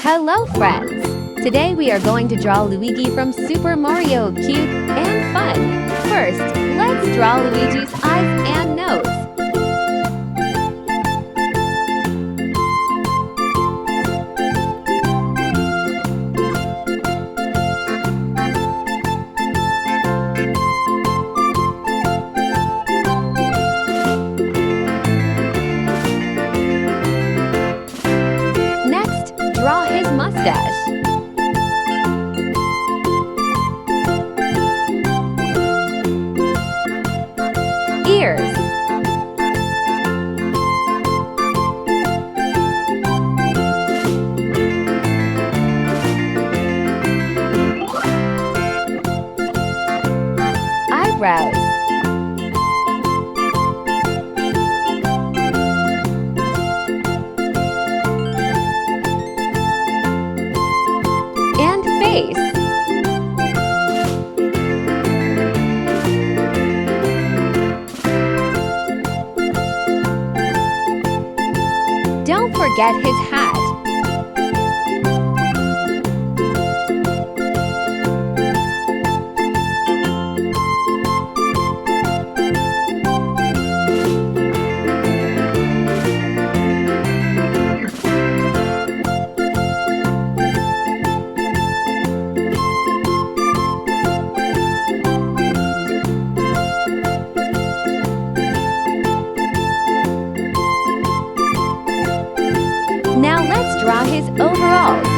Hello friends! Today we are going to draw Luigi from Super Mario, cute and fun. First, let's draw Luigi's eyes and nose. Draw his mustache. Ears. Eyebrows. Face. Don't forget his hat. Now let's draw his overalls.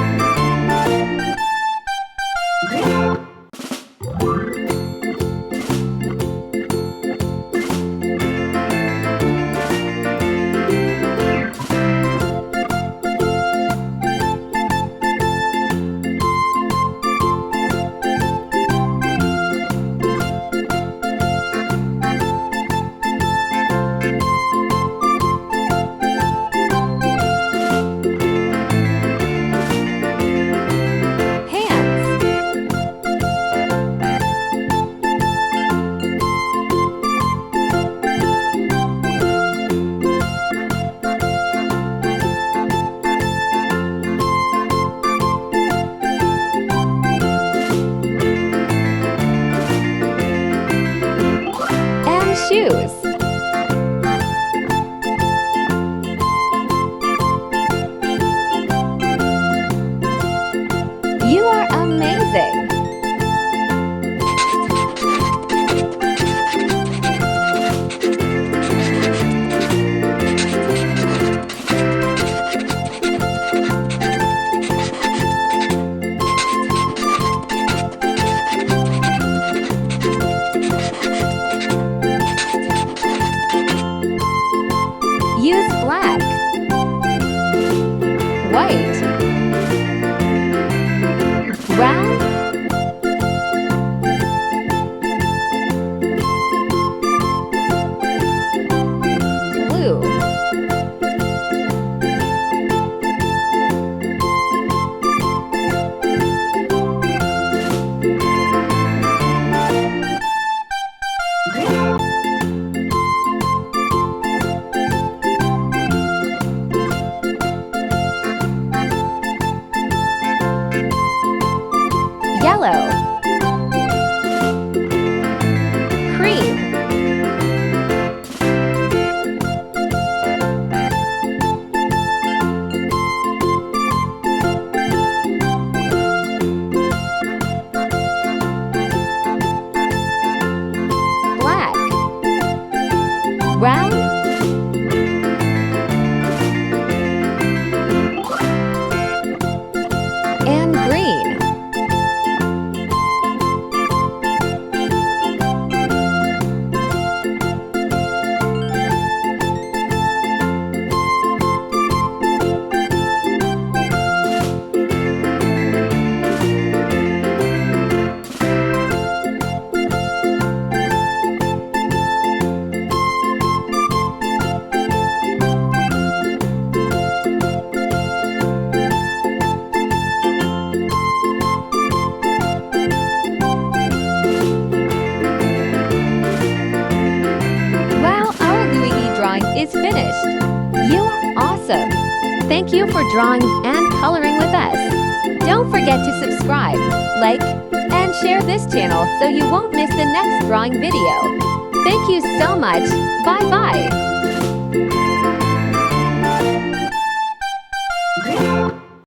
Shoes. You are amazing! Use black, white, brown, blue, yellow, cream, black, brown, and green. is finished. You are awesome! Thank you for drawing and coloring with us. forget to subscribe, like, and share this channel so you won't miss the next drawing video. Thank you so much. Bye-bye.